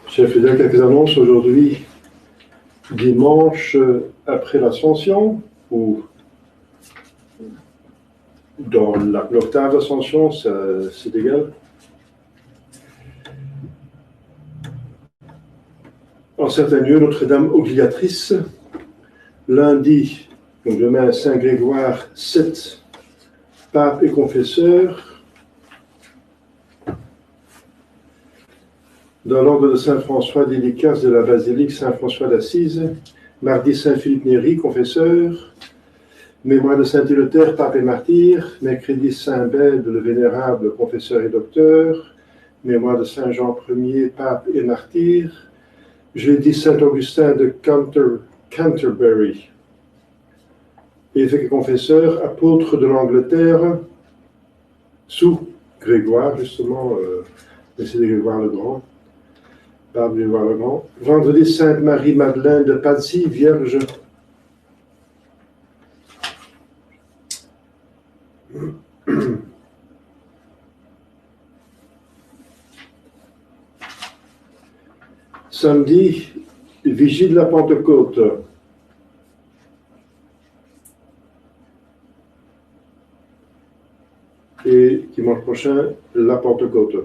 Chers fidèles, quelques annonces aujourd'hui, dimanche après l'Ascension, ou dans l'octave d'Ascension, c'est égal. En certains lieux, Notre-Dame Auxiliatrice, lundi, donc demain, Saint Grégoire VII, pape et confesseur. Dans l'ordre de Saint-François, dédicace de la basilique Saint-François d'Assise, mardi Saint-Philippe Néri, confesseur, mémoire de Saint-Éleuthère, pape et martyr, mercredi Saint-Bède, le vénérable, confesseur et docteur, mémoire de Saint-Jean Ier, pape et martyr, jeudi Saint-Augustin de Canterbury, évêque et confesseur, apôtre de l'Angleterre, sous Grégoire, justement, c'est Grégoire le Grand, pape Grégoire le Grand. Vendredi, Sainte Marie-Madeleine de Patsy, Vierge. Samedi, Vigile de la Pentecôte. Et dimanche prochain, la Pentecôte.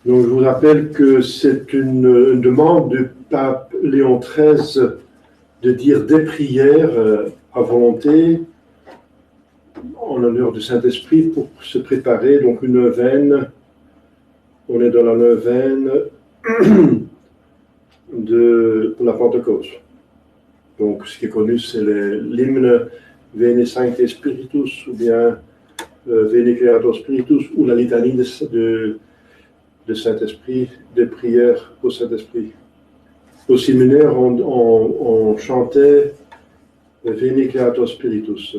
Donc, je vous rappelle que c'est une demande du pape Léon XIII de dire des prières à volonté en l'honneur du Saint-Esprit pour se préparer. Donc, une neuvaine, on est dans la neuvaine pour la Pentecôte. Donc, ce qui est connu, c'est l'hymne Veni Sancte Spiritus ou bien Veni Creator Spiritus ou la litanie de Saint-Esprit, des prières au Saint-Esprit. Au séminaire, on chantait Veni Creator Spiritus.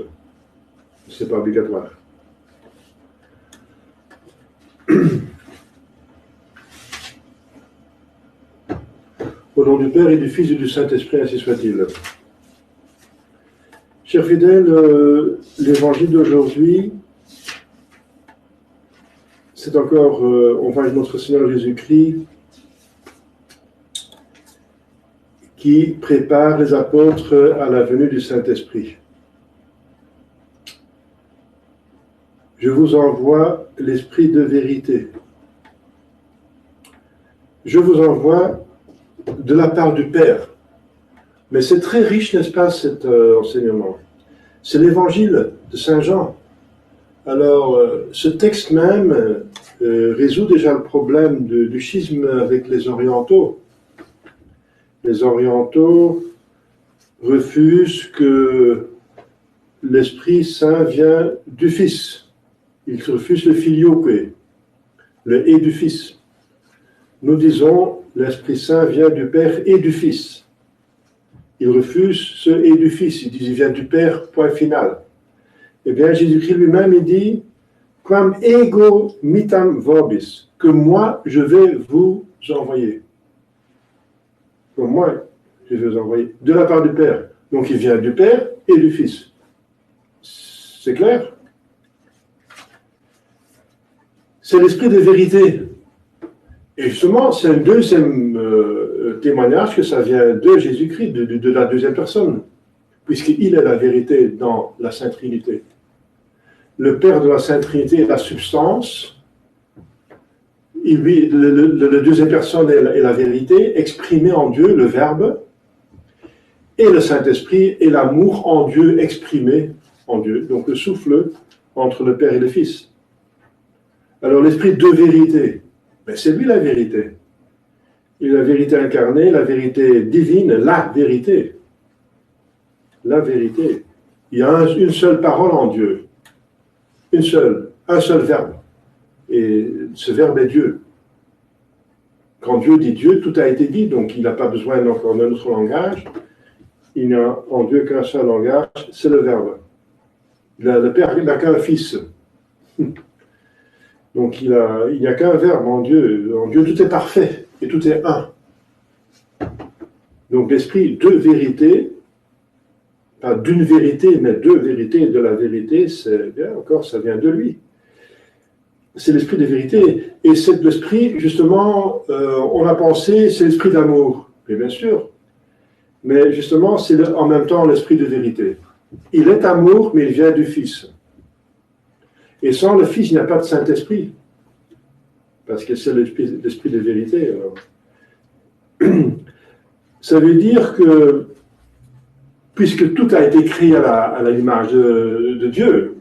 C'est pas obligatoire. Au nom du Père et du Fils et du Saint-Esprit, ainsi soit-il. Chers fidèles, l'évangile d'aujourd'hui, c'est encore, on va à notre Seigneur Jésus-Christ qui prépare les apôtres à la venue du Saint-Esprit. Je vous envoie l'Esprit de vérité. Je vous envoie de la part du Père. Mais c'est très riche, n'est-ce pas, cet enseignement. C'est l'évangile de Saint Jean. Alors, ce texte même résout déjà le problème du schisme avec les orientaux. Les orientaux refusent que l'Esprit Saint vient du Fils. Ils refusent le filioque, le et du Fils. Nous disons, l'Esprit Saint vient du Père et du Fils. Ils refusent ce et du Fils. Ils disent, il vient du Père, point final. Eh bien, Jésus-Christ lui-même, il dit, quam ego mitam vobis, que moi, je vais vous envoyer. Que moi, je vais vous envoyer. De la part du Père. Donc, il vient du Père et du Fils. C'est clair? C'est l'esprit de vérité. Et justement, c'est un deuxième témoignage que ça vient de Jésus-Christ, de la deuxième personne, puisqu'il est la vérité dans la Sainte Trinité. Le Père de la Sainte Trinité est la substance, la deuxième personne est la vérité, exprimée en Dieu, le Verbe, et le Saint-Esprit est l'amour en Dieu, exprimé en Dieu, donc le souffle entre le Père et le Fils. Alors l'Esprit de vérité, ben c'est lui la vérité. Il est la vérité incarnée, la vérité divine, la vérité. La vérité. Il y a une seule parole en Dieu. Un seul verbe. Et ce verbe est Dieu. Quand Dieu dit Dieu, tout a été dit, donc il n'a pas besoin encore d'un autre langage. Il n'y a en Dieu qu'un seul langage, c'est le verbe. Le Père n'a qu'un fils. Donc il n'y a qu'un verbe en Dieu. En Dieu, tout est parfait et tout est un. Donc l'esprit de vérité, pas d'une vérité, mais de vérité, de la vérité, c'est bien encore, ça vient de lui. c'est l'esprit de vérité. Et c'est l'esprit, justement, on a pensé, c'est l'esprit d'amour. Mais bien sûr. Mais justement, c'est en même temps l'esprit de vérité. Il est amour, mais il vient du Fils. Et sans le Fils, il n'y a pas de Saint-Esprit. Parce que c'est l'esprit de vérité. Ça veut dire que, puisque tout a été créé à l'image de Dieu,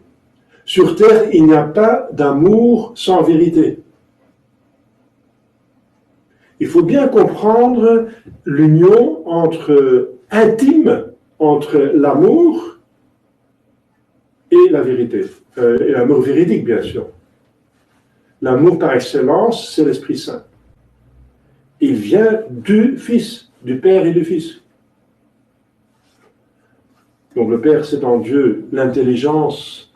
sur terre, il n'y a pas d'amour sans vérité. Il faut bien comprendre l'union intime entre l'amour et la vérité. Et l'amour véridique, bien sûr. L'amour par excellence, c'est l'Esprit Saint. Il vient du Fils, du Père et du Fils. Donc le Père, c'est en Dieu l'intelligence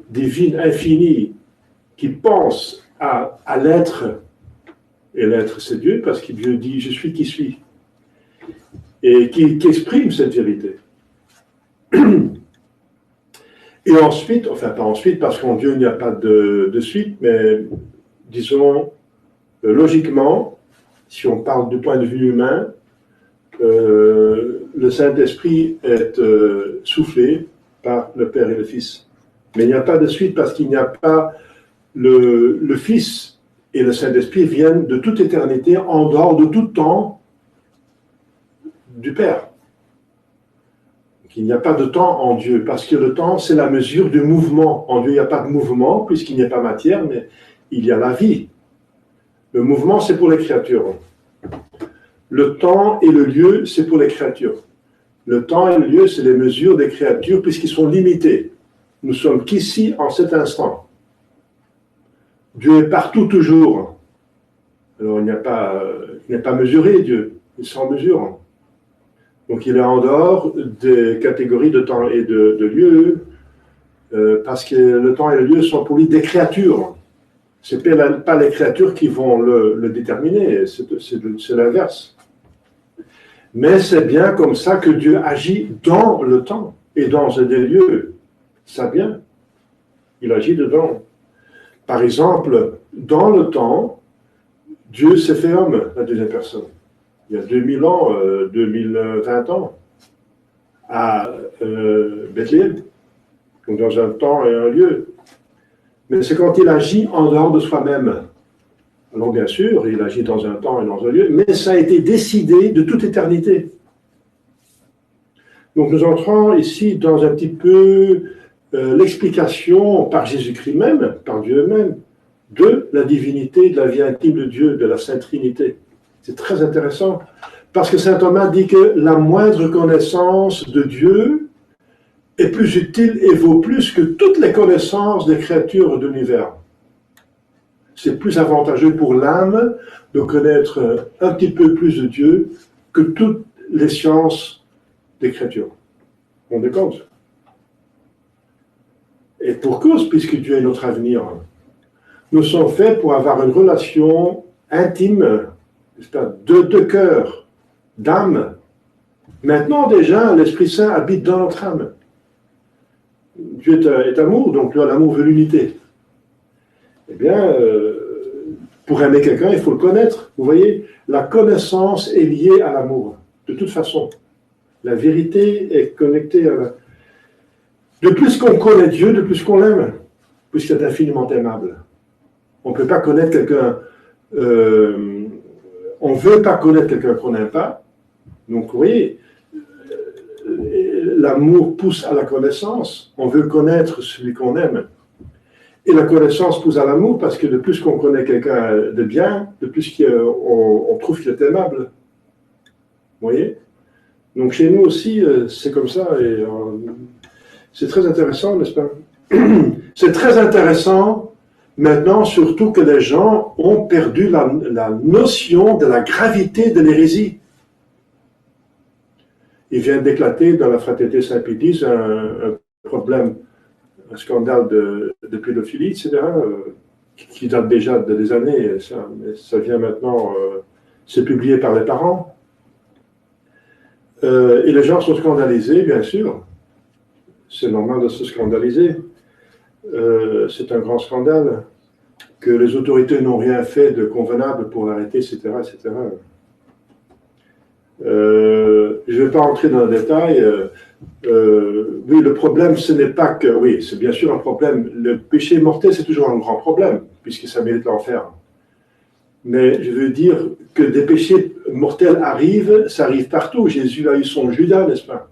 divine, infinie, qui pense à l'être. Et l'être, c'est Dieu, parce que Dieu dit « je suis qui suis ». Et qui exprime cette vérité. Et ensuite, enfin pas ensuite, parce qu'en Dieu il n'y a pas de suite, mais disons, logiquement, si on parle du point de vue humain, le Saint-Esprit est soufflé par le Père et le Fils. Mais il n'y a pas de suite parce qu'il n'y a pas le Fils et le Saint-Esprit viennent de toute éternité, en dehors de tout temps du Père. Il n'y a pas de temps en Dieu, parce que le temps, c'est la mesure du mouvement. En Dieu, il n'y a pas de mouvement, puisqu'il n'y a pas matière, mais il y a la vie. Le mouvement, c'est pour les créatures. Le temps et le lieu, c'est pour les créatures. Le temps et le lieu, c'est les mesures des créatures, puisqu'ils sont limités. Nous sommes qu'ici, en cet instant. Dieu est partout, toujours. Alors, il n'est pas mesuré, Dieu. Il est sans mesure. Donc, il est en dehors des catégories de temps et de lieu, parce que le temps et le lieu sont pour lui des créatures. Ce n'est pas les créatures qui vont le déterminer, c'est l'inverse. Mais c'est bien comme ça que Dieu agit dans le temps et dans des lieux. Ça vient. Il agit dedans. Par exemple, dans le temps, Dieu s'est fait homme, la deuxième personne. Il y a 2000 ans, 2020 ans, à Bethléem, donc dans un temps et un lieu. Mais c'est quand il agit en dehors de soi-même. Alors bien sûr, il agit dans un temps et dans un lieu, mais ça a été décidé de toute éternité. Donc nous entrons ici dans un petit peu l'explication par Jésus-Christ même, par Dieu même, de la divinité, de la vie intime de Dieu, de la Sainte Trinité. C'est très intéressant, parce que saint Thomas dit que la moindre connaissance de Dieu est plus utile et vaut plus que toutes les connaissances des créatures de l'univers. C'est plus avantageux pour l'âme de connaître un petit peu plus de Dieu que toutes les sciences des créatures. Vous vous rendez compte? Et pour cause, puisque Dieu est notre avenir, nous sommes faits pour avoir une relation intime, de cœur, d'âme. Maintenant déjà, l'Esprit Saint habite dans notre âme. Dieu est amour, donc l'amour veut l'unité. Eh bien, pour aimer quelqu'un, il faut le connaître. Vous voyez, la connaissance est liée à l'amour, de toute façon. La vérité est connectée à la... De plus qu'on connaît Dieu, de plus qu'on l'aime, puisqu'il est infiniment aimable. On ne peut pas connaître quelqu'un... on ne veut pas connaître quelqu'un qu'on n'aime pas. Donc, vous voyez, l'amour pousse à la connaissance. On veut connaître celui qu'on aime. Et la connaissance pousse à l'amour parce que de plus qu'on connaît quelqu'un de bien, de plus on trouve qu'il est aimable. Vous voyez? Donc chez nous aussi, c'est comme ça. Et c'est très intéressant, n'est-ce pas? C'est très intéressant maintenant, surtout que les gens ont perdu la notion de la gravité de l'hérésie. Il vient d'éclater dans la fraternité Saint-Pédis un problème, un scandale de pédophilie, etc., qui date déjà de des années. Ça vient maintenant, c'est publié par les parents. Et les gens sont scandalisés, bien sûr. C'est normal de se scandaliser. C'est un grand scandale. que les autorités n'ont rien fait de convenable pour l'arrêter, etc., etc. Je ne vais pas entrer dans le détail. Oui, le problème, ce n'est pas que... Oui, c'est bien sûr un problème. Le péché mortel, c'est toujours un grand problème, puisque ça mérite l'enfer. Mais je veux dire que des péchés mortels arrivent, ça arrive partout. Jésus a eu son Judas, n'est-ce pas?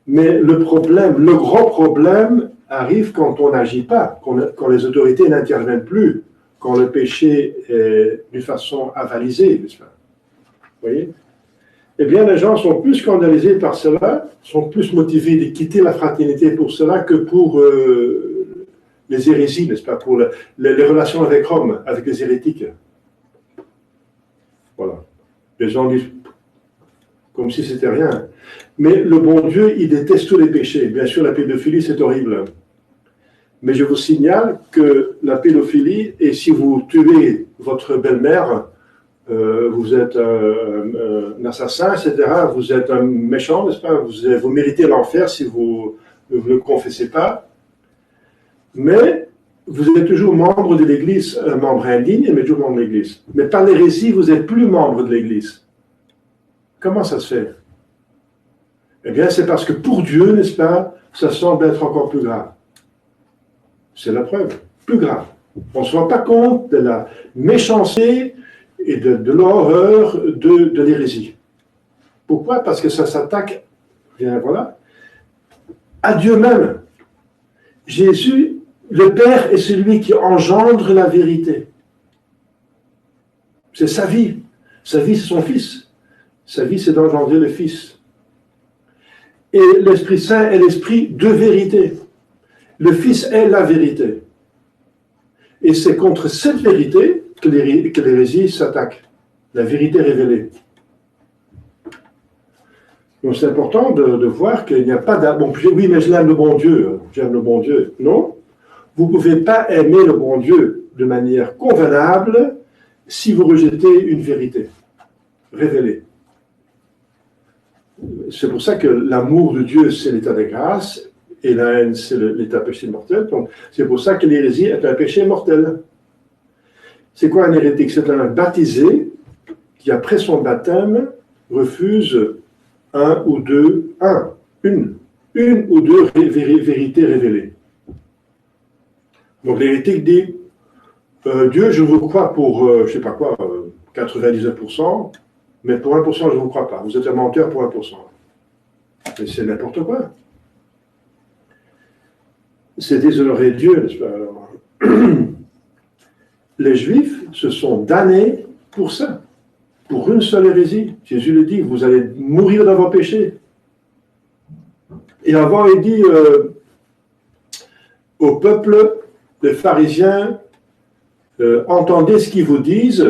Mais le problème, le grand problème arrive quand on n'agit pas, quand les autorités n'interviennent plus, quand le péché est d'une façon avalisée, n'est-ce pas? Vous voyez? Eh bien, les gens sont plus scandalisés par cela, sont plus motivés de quitter la fraternité pour cela que pour les hérésies, n'est-ce pas? Pour les relations avec Rome, avec les hérétiques. Voilà. Les gens disent comme si c'était rien. Mais le bon Dieu, il déteste tous les péchés. Bien sûr, la pédophilie, c'est horrible. Mais je vous signale que la pédophilie, et si vous tuez votre belle-mère, vous êtes un assassin, etc., vous êtes un méchant, n'est-ce pas? Vous méritez l'enfer si vous ne le confessez pas. Mais vous êtes toujours membre de l'Église, un membre indigne, mais toujours membre de l'Église. Mais par l'hérésie, vous n'êtes plus membre de l'Église. Comment ça se fait? Eh bien, c'est parce que pour Dieu, n'est-ce pas, ça semble être encore plus grave. C'est la preuve, plus grave. On ne se rend pas compte de la méchanceté et de l'horreur de l'hérésie. Pourquoi? Parce que ça s'attaque, bien voilà, à Dieu même. Jésus, le Père, est celui qui engendre la vérité. C'est sa vie. Sa vie, c'est son Fils. Sa vie, c'est d'engendrer le Fils. Et l'Esprit Saint est l'Esprit de vérité. Le Fils est la vérité. Et c'est contre cette vérité que l'hérésie s'attaque. La vérité révélée. Donc c'est important de voir qu'il n'y a pas d'amour. Bon, oui, mais je l'aime le bon Dieu. J'aime le bon Dieu. Non. Vous ne pouvez pas aimer le bon Dieu de manière convenable si vous rejetez une vérité révélée. C'est pour ça que l'amour de Dieu, c'est l'état de grâce, et la haine, c'est l'état péché mortel. Donc, c'est pour ça que l'hérésie est un péché mortel. C'est quoi un hérétique? C'est un baptisé qui, après son baptême, refuse une ou deux vérités révélées. Donc l'hérétique dit, Dieu, je vous crois pour, je ne sais pas quoi, 99%, mais pour 1%, je ne vous crois pas. Vous êtes un menteur pour 1%. Mais c'est n'importe quoi. C'est déshonorer Dieu, n'est-ce pas? Alors, les Juifs se sont damnés pour ça, pour une seule hérésie. Jésus le dit, vous allez mourir dans vos péchés. Et avant, il dit au peuple, les pharisiens, entendez ce qu'ils vous disent,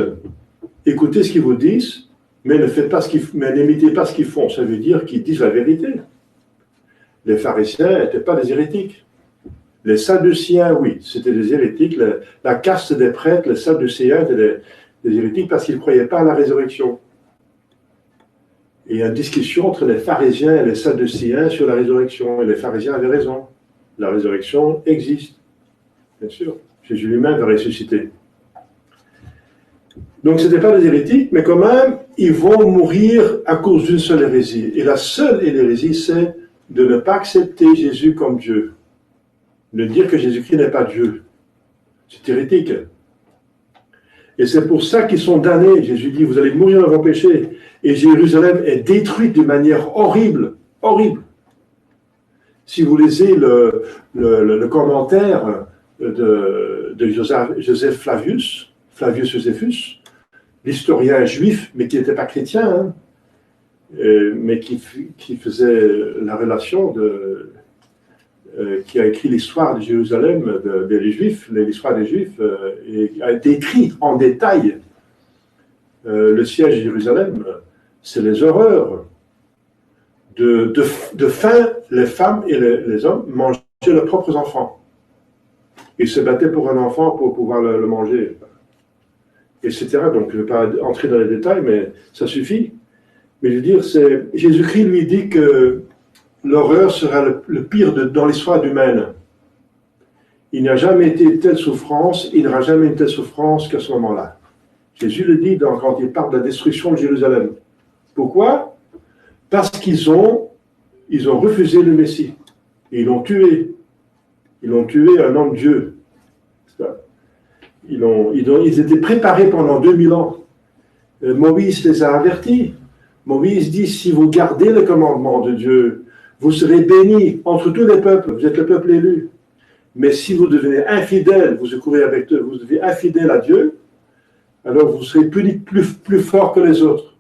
écoutez ce qu'ils vous disent, mais ne faites pas mais n'imitez pas ce qu'ils font. Ça veut dire qu'ils disent la vérité. Les pharisiens n'étaient pas des hérétiques. Les Sadduciens, oui, c'était des hérétiques. La caste des prêtres, les Sadduciens étaient des hérétiques parce qu'ils ne croyaient pas à la résurrection. Et il y a une discussion entre les pharisiens et les Sadduciens sur la résurrection. Et les pharisiens avaient raison. La résurrection existe, bien sûr. Jésus lui-même va ressusciter. Donc, ce n'étaient pas des hérétiques, mais quand même, ils vont mourir à cause d'une seule hérésie. Et la seule hérésie, c'est de ne pas accepter Jésus comme Dieu. De dire que Jésus-Christ n'est pas Dieu. C'est hérétique. Et c'est pour ça qu'ils sont damnés. Jésus dit, vous allez mourir dans vos péchés. Et Jérusalem est détruite de manière horrible. Horrible. Si vous lisez le commentaire de Joseph Flavius Josephus, l'historien juif, mais qui n'était pas chrétien, hein, mais qui faisait la relation qui a écrit l'histoire de Jérusalem, des Juifs, l'histoire des Juifs, et a décrit en détail le siège de Jérusalem. C'est les horreurs. De faim, les femmes et les hommes mangeaient leurs propres enfants. Ils se battaient pour un enfant pour pouvoir le manger, etc. Donc, je ne vais pas entrer dans les détails, mais ça suffit. Mais je veux dire, Jésus-Christ lui dit que l'horreur sera le pire dans l'histoire humaine. Il n'y a jamais été telle souffrance, il n'y aura jamais une telle souffrance qu'à ce moment-là. Jésus le dit quand il parle de la destruction de Jérusalem. Pourquoi? Parce qu'ils ont refusé le Messie. Et ils l'ont tué. Ils ont tué un homme Dieu. Ils étaient préparés pendant 2000 ans. Moïse les a avertis. Moïse dit, si vous gardez le commandement de Dieu, vous serez bénis entre tous les peuples. Vous êtes le peuple élu. Mais si vous devenez infidèle, vous courez avec eux, vous devenez infidèle à Dieu, alors vous serez puni plus fort que les autres.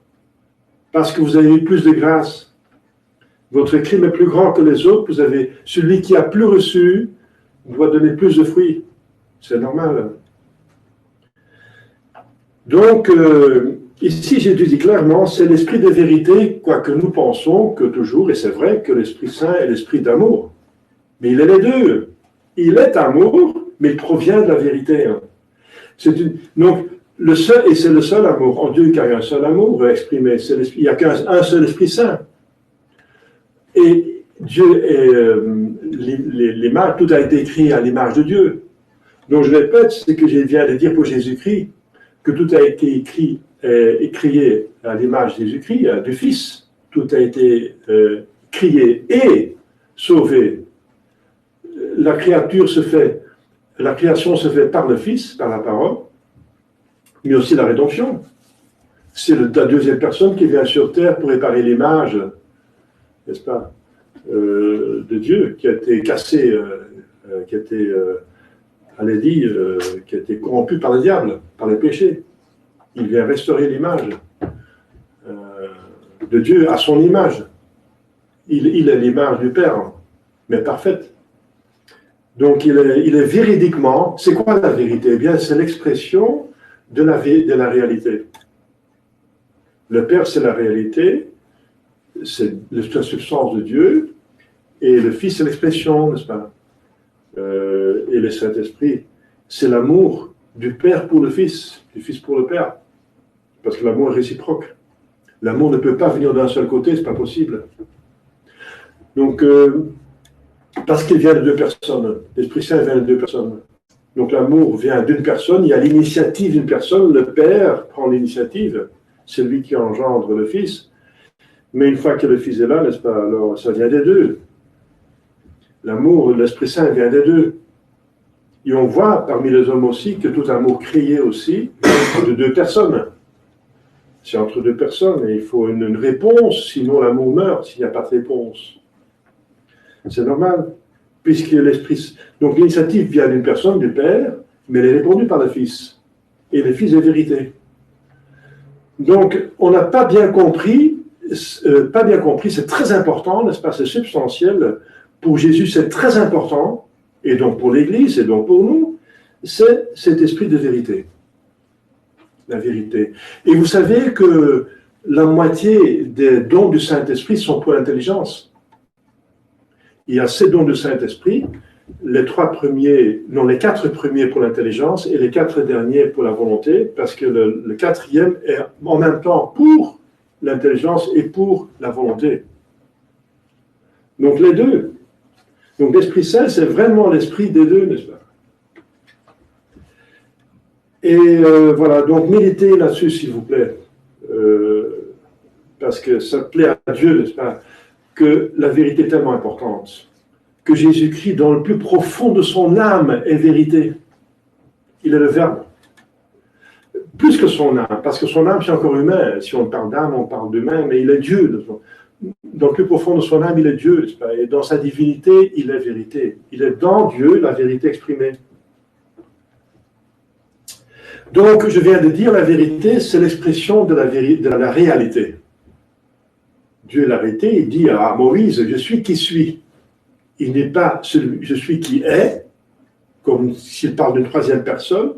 Parce que vous avez eu plus de grâce. Votre crime est plus grand que les autres. Celui qui a plus reçu doit donner plus de fruits. C'est normal. Donc, ici, Jésus dit clairement, c'est l'esprit de vérité, quoique nous pensons que toujours, et c'est vrai, que l'Esprit Saint est l'esprit d'amour. Mais il est les deux. Il est amour, mais il provient de la vérité. Donc, le seul, et c'est le seul amour, en Dieu, car il y a un seul amour exprimé, il n'y a qu'un seul Esprit Saint. Et Dieu l'image, tout a été écrit à l'image de Dieu. Donc je répète ce que je viens de dire pour Jésus-Christ, que tout a été écrit et créé à l'image de Jésus-Christ, du Fils. Tout a été créé et sauvé. La création se fait par le Fils, par la parole, mais aussi la rédemption. C'est la deuxième personne qui vient sur terre pour réparer l'image, n'est-ce pas, de Dieu, qui a été cassée, qui a été, qui a été corrompue par le diable, par les péchés. Il vient restaurer l'image de Dieu à son image. Il est l'image du Père, mais parfaite. Donc il est véridiquement, c'est quoi la vérité? Eh bien, c'est l'expression de la réalité. Le Père, c'est la réalité, c'est la substance de Dieu, et le Fils, c'est l'expression, n'est-ce pas? Et le Saint-Esprit, c'est l'amour du Père pour le Fils, du Fils pour le Père, parce que l'amour est réciproque. L'amour ne peut pas venir d'un seul côté, c'est pas possible. Donc, parce qu'il vient de deux personnes, l'Esprit Saint vient de deux personnes. Donc l'amour vient d'une personne, il y a l'initiative d'une personne, le Père prend l'initiative, c'est lui qui engendre le Fils. Mais une fois que le Fils est là, n'est-ce pas, alors ça vient des deux. L'amour, l'Esprit Saint vient des deux. Et on voit parmi les hommes aussi que tout amour créé aussi vient de deux personnes. C'est entre deux personnes et il faut une réponse, sinon l'amour meurt s'il n'y a pas de réponse. C'est normal, puisque l'Esprit... Donc l'initiative vient d'une personne, du Père, mais elle est répondue par le Fils. Et le Fils est vérité. Donc on n'a pas bien compris, c'est très important, n'est-ce pas, c'est substantiel. Pour Jésus, c'est très important, et donc pour l'Église, et donc pour nous, c'est cet esprit de vérité. La vérité. Et vous savez que la moitié des dons du Saint-Esprit sont pour l'intelligence. Il y a 7 dons du Saint-Esprit, les 4 premiers pour l'intelligence et les 4 derniers pour la volonté, parce que le 4e est en même temps pour l'intelligence et pour la volonté. Donc les deux. Donc l'Esprit Saint, c'est vraiment l'esprit des deux, n'est-ce pas? Et voilà, donc méditez là-dessus, s'il vous plaît, parce que ça plaît à Dieu, n'est-ce pas, que la vérité est tellement importante, que Jésus-Christ, dans le plus profond de son âme, est vérité. Il est le Verbe. Plus que son âme, parce que son âme, c'est encore humain. Si on parle d'âme, on parle d'humain, mais il est Dieu. Dans le plus profond de son âme, il est Dieu, n'est-ce pas? Et dans sa divinité, il est vérité. Il est dans Dieu, la vérité exprimée. Donc, je viens de dire, la vérité, c'est l'expression de la réalité. Dieu est la vérité, il dit à Moïse, je suis qui suis. Il n'est pas celui, je suis qui est, comme s'il parle d'une troisième personne,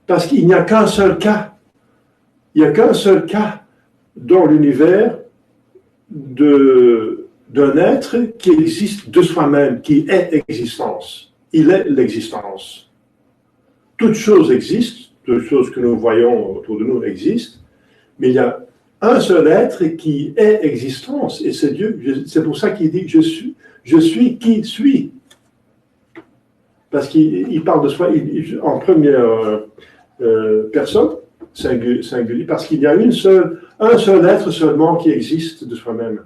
parce qu'il n'y a qu'un seul cas. Il n'y a qu'un seul cas dans l'univers d'un être qui existe de soi-même, qui est existence. Il est l'existence. Toutes choses existent, toutes choses que nous voyons autour de nous existent, mais il y a un seul être qui est existence, et c'est Dieu. C'est pour ça qu'il dit je suis qui suis. parce qu'il parle de soi en première personne, singulier, parce qu'il y a un seul être seulement qui existe de soi-même.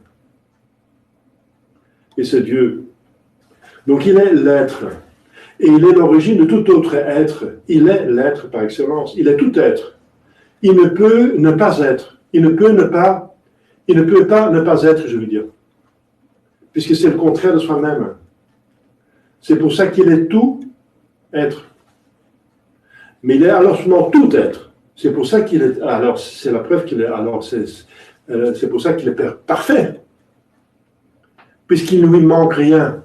Et c'est Dieu. Donc il est l'être. Et il est l'origine de tout autre être. Il est l'être par excellence. Il est tout être. Il ne peut ne pas être. Il ne peut pas ne pas être, je veux dire. Puisque c'est le contraire de soi-même. C'est pour ça qu'il est tout être. Mais il est alors seulement tout être. C'est pour ça qu'il est. Alors, c'est la preuve qu'il est. Alors, c'est pour ça qu'il est parfait. Puisqu'il ne lui manque rien.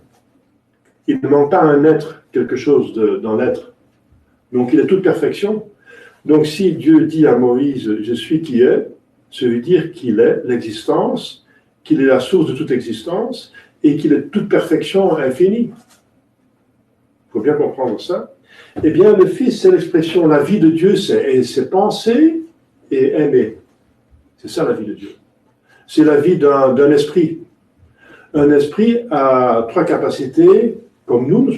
Il ne manque pas un être, quelque chose dans l'être. Donc, il est toute perfection. Donc, si Dieu dit à Moïse, je suis qui est, ça veut dire qu'il est l'existence, qu'il est la source de toute existence et qu'il est toute perfection infinie. Il faut bien comprendre ça. Eh bien, le Fils, c'est l'expression, la vie de Dieu, c'est penser et aimer. C'est ça la vie de Dieu. C'est la vie d'un esprit. Un esprit a trois capacités, comme nous.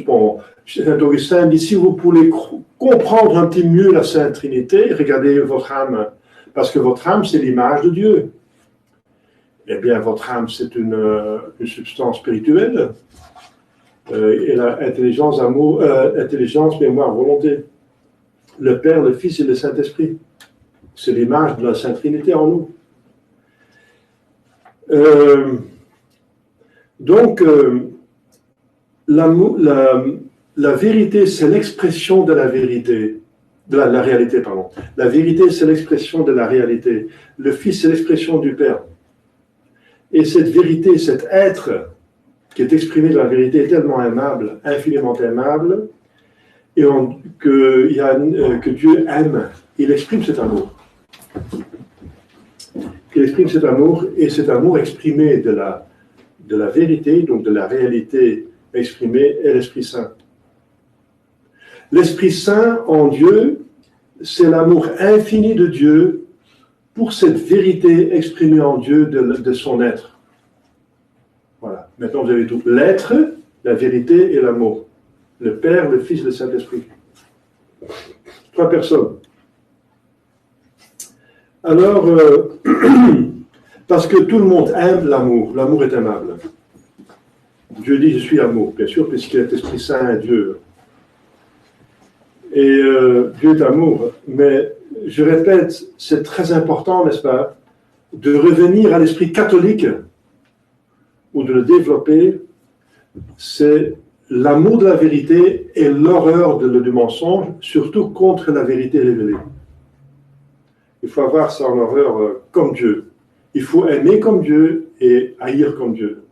Saint Augustin dit, si vous voulez comprendre un petit mieux la Sainte Trinité, regardez votre âme, parce que votre âme, c'est l'image de Dieu. Eh bien, votre âme, c'est une substance spirituelle. Et la intelligence, mémoire, volonté. Le Père, le Fils et le Saint-Esprit. C'est l'image de la Sainte Trinité en nous. Donc, la vérité, c'est l'expression de la vérité, de la réalité, pardon. La vérité, c'est l'expression de la réalité. Le Fils, c'est l'expression du Père. Et cette vérité, cet être qui est exprimé de la vérité est tellement aimable, infiniment aimable, et que Dieu aime. Il exprime cet amour. Il exprime cet amour, et cet amour exprimé de la vérité, donc de la réalité exprimée, est l'Esprit Saint. L'Esprit Saint en Dieu, c'est l'amour infini de Dieu pour cette vérité exprimée en Dieu de son être. Voilà. Maintenant, vous avez tout. L'être, la vérité et l'amour. Le Père, le Fils, le Saint-Esprit. Trois personnes. Alors, parce que tout le monde aime l'amour. L'amour est aimable. Dieu dit, je suis amour, bien sûr, puisqu'il est Esprit Saint et Dieu. Et Dieu est amour. Mais, je répète, c'est très important, n'est-ce pas, de revenir à l'esprit catholique, ou de le développer, c'est l'amour de la vérité et l'horreur du mensonge, surtout contre la vérité révélée. Il faut avoir ça en horreur comme Dieu. Il faut aimer comme Dieu et haïr comme Dieu.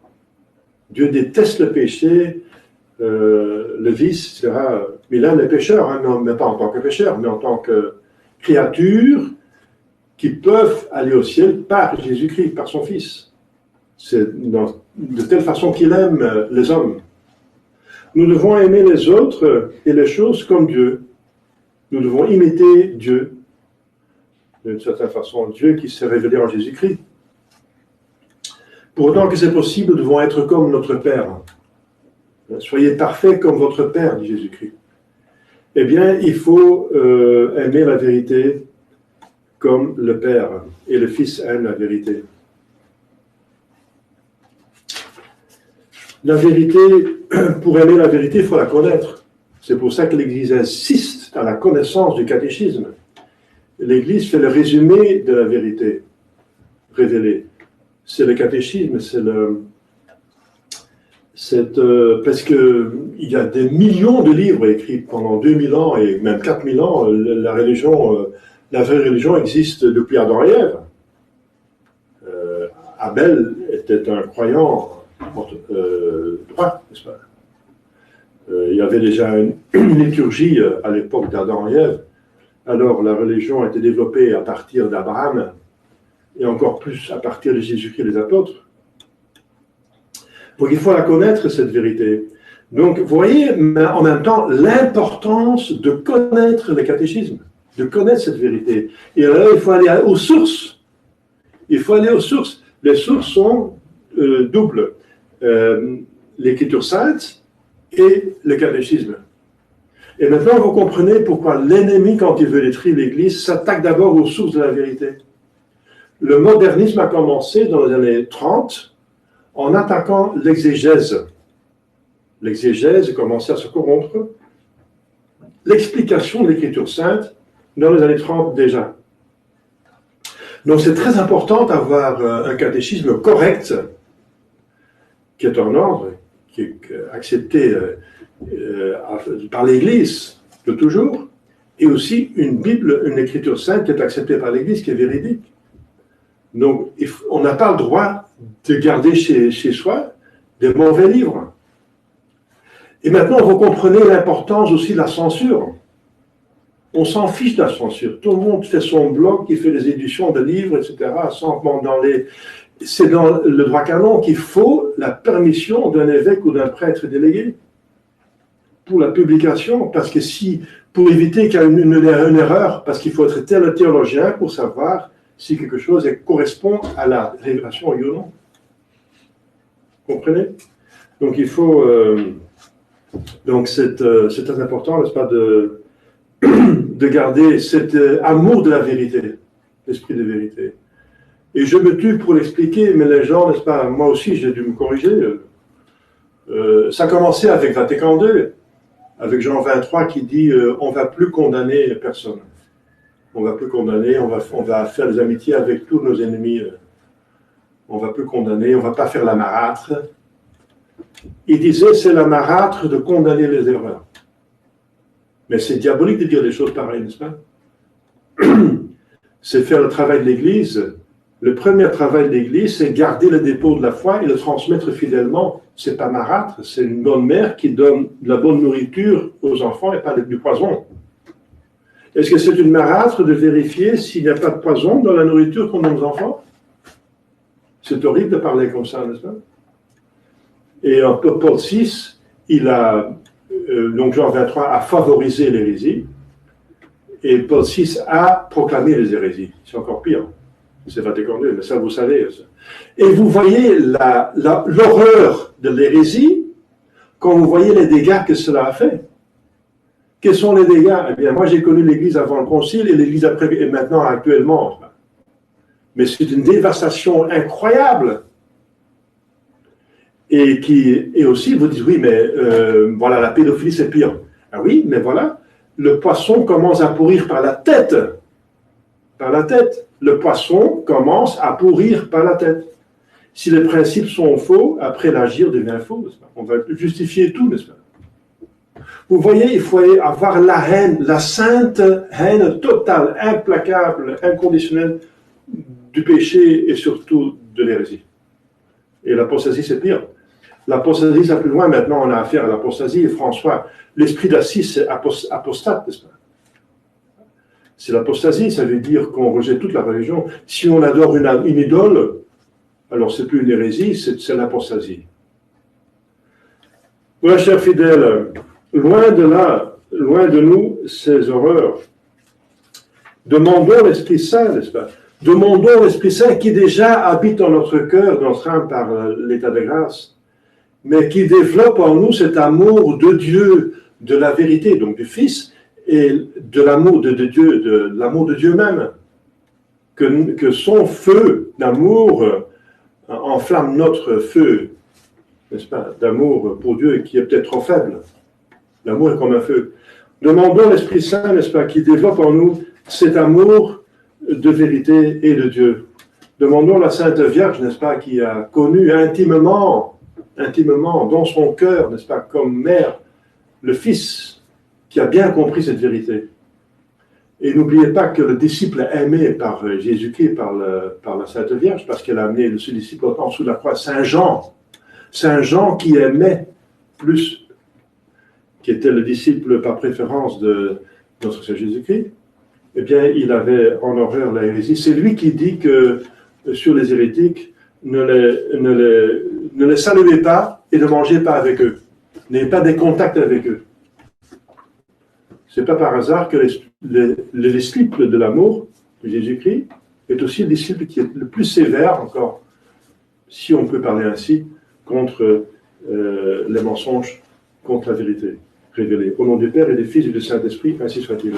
Dieu déteste le péché, le vice, etc. Mais là, les pécheurs, hein, non, mais pas en tant que pécheurs, mais en tant que créatures qui peuvent aller au ciel par Jésus-Christ, par son Fils. C'est de telle façon qu'il aime les hommes. Nous devons aimer les autres et les choses comme Dieu. Nous devons imiter Dieu. D'une certaine façon, Dieu qui s'est révélé en Jésus-Christ. Pour autant que c'est possible, nous devons être comme notre Père. Soyez parfaits comme votre Père, dit Jésus-Christ. Eh bien, il faut aimer la vérité comme le Père. Et le Fils aime la vérité. La vérité, pour aimer la vérité, il faut la connaître. C'est pour ça que l'Église insiste à la connaissance du catéchisme. L'Église fait le résumé de la vérité révélée. C'est le catéchisme, parce qu'il y a des millions de livres écrits pendant 2000 ans et même 4000 ans. La vraie religion existe depuis Adam et Ève. Abel était un croyant droit, n'est-ce pas? Il y avait déjà une liturgie à l'époque d'Adam et Ève. Alors la religion a été développée à partir d'Abraham et encore plus à partir de Jésus-Christ et des apôtres. Donc il faut la connaître, cette vérité. Donc vous voyez, mais en même temps, l'importance de connaître le catéchisme, de connaître cette vérité. Et là, il faut aller aux sources. Il faut aller aux sources. Les sources sont doubles. L'Écriture sainte et le catéchisme. Et maintenant, vous comprenez pourquoi l'ennemi, quand il veut détruire l'Église, s'attaque d'abord aux sources de la vérité. Le modernisme a commencé dans les années 30 en attaquant l'exégèse. L'exégèse commençait à se corrompre. L'explication de l'Écriture sainte dans les années 30 déjà. Donc c'est très important d'avoir un catéchisme correct, qui est en ordre, qui est accepté par l'Église de toujours, et aussi une Bible, une Écriture sainte qui est acceptée par l'Église, qui est véridique. Donc on n'a pas le droit de garder chez soi des mauvais livres. Et maintenant, vous comprenez l'importance aussi de la censure. On s'en fiche de la censure. Tout le monde fait son blog, il fait des éditions de livres, etc. C'est dans le droit canon qu'il faut la permission d'un évêque ou d'un prêtre délégué pour la publication, parce que pour éviter qu'il y ait une erreur, parce qu'il faut être tel théologien pour savoir si quelque chose correspond à la révélation ou non. Vous comprenez? Donc il faut... donc c'est très important, n'est-ce pas, de garder cet amour de la vérité, l'esprit de vérité. Et je me tue pour l'expliquer, mais les gens, n'est-ce pas, moi aussi j'ai dû me corriger. Ça a commencé avec Vatican II, avec Jean 23 qui dit on ne va plus condamner personne. On ne va plus condamner, on va faire des amitiés avec tous nos ennemis. On ne va plus condamner, on ne va pas faire la marâtre. Il disait c'est la marâtre de condamner les erreurs. Mais c'est diabolique de dire des choses pareilles, n'est-ce pas? C'est faire le travail de l'Église. Le premier travail de l'Église, c'est garder le dépôt de la foi et le transmettre fidèlement. C'est pas marâtre, c'est une bonne mère qui donne de la bonne nourriture aux enfants et pas du poison. Est-ce que c'est une marâtre de vérifier s'il n'y a pas de poison dans la nourriture qu'on donne aux enfants? C'est horrible de parler comme ça, n'est-ce pas? Et Paul VI, donc Jean 23 a favorisé l'hérésie, et Paul VI a proclamé les hérésies. C'est encore pire. C'est Vatican II, mais ça vous savez. Ça. Et vous voyez l'horreur de l'hérésie quand vous voyez les dégâts que cela a fait. Quels sont les dégâts? Eh bien, moi j'ai connu l'Église avant le Concile et l'Église après, et maintenant actuellement. Mais c'est une dévastation incroyable. Et aussi, vous dites, oui, mais voilà, la pédophilie, c'est pire. Ah oui, mais voilà, le poisson commence à pourrir par la tête. Par la tête. Le poisson commence à pourrir par la tête. Si les principes sont faux, après l'agir devient faux, n'est-ce pas? On va justifier tout, n'est-ce pas? Vous voyez, il faut avoir la haine, la sainte haine totale, implacable, inconditionnelle du péché et surtout de l'hérésie. Et l'apostasie, c'est pire. L'apostasie, ça plus loin, maintenant on a affaire à l'apostasie. Et François, l'esprit d'Assise, c'est apostate, n'est-ce pas? C'est l'apostasie, ça veut dire qu'on rejette toute la religion. Si on adore une idole, alors c'est plus une hérésie, c'est l'apostasie. Voilà, chers fidèles, loin de là, loin de nous, ces horreurs. Demandons l'Esprit Saint, n'est-ce pas? Demandons l'Esprit Saint qui déjà habite en notre cœur, dans notre âme par l'état de grâce, mais qui développe en nous cet amour de Dieu, de la vérité, donc du Fils, et de l'amour de Dieu, de l'amour de Dieu même. Que son feu d'amour enflamme notre feu, n'est-ce pas, d'amour pour Dieu qui est peut-être trop faible. L'amour est comme un feu. Demandons l'Esprit Saint, n'est-ce pas, qui développe en nous cet amour de vérité et de Dieu. Demandons la Sainte Vierge, n'est-ce pas, qui a connu intimement dans son cœur, n'est-ce pas, comme mère, le Fils, qui a bien compris cette vérité. Et n'oubliez pas que le disciple aimé par Jésus-Christ, par la Sainte Vierge, parce qu'elle a amené ce disciple en dessous de la croix, Saint Jean qui aimait plus, qui était le disciple par préférence de notre Seigneur Jésus-Christ, eh bien, il avait en horreur la hérésie. C'est lui qui dit que sur les hérétiques, ne les saluez pas et ne mangez pas avec eux. N'ayez pas des contacts avec eux. Ce n'est pas par hasard que le disciple de l'amour de Jésus-Christ est aussi le disciple qui est le plus sévère encore, si on peut parler ainsi, contre les mensonges, contre la vérité. révélé. Au nom du Père et du Fils et du Saint-Esprit, ainsi soit-il.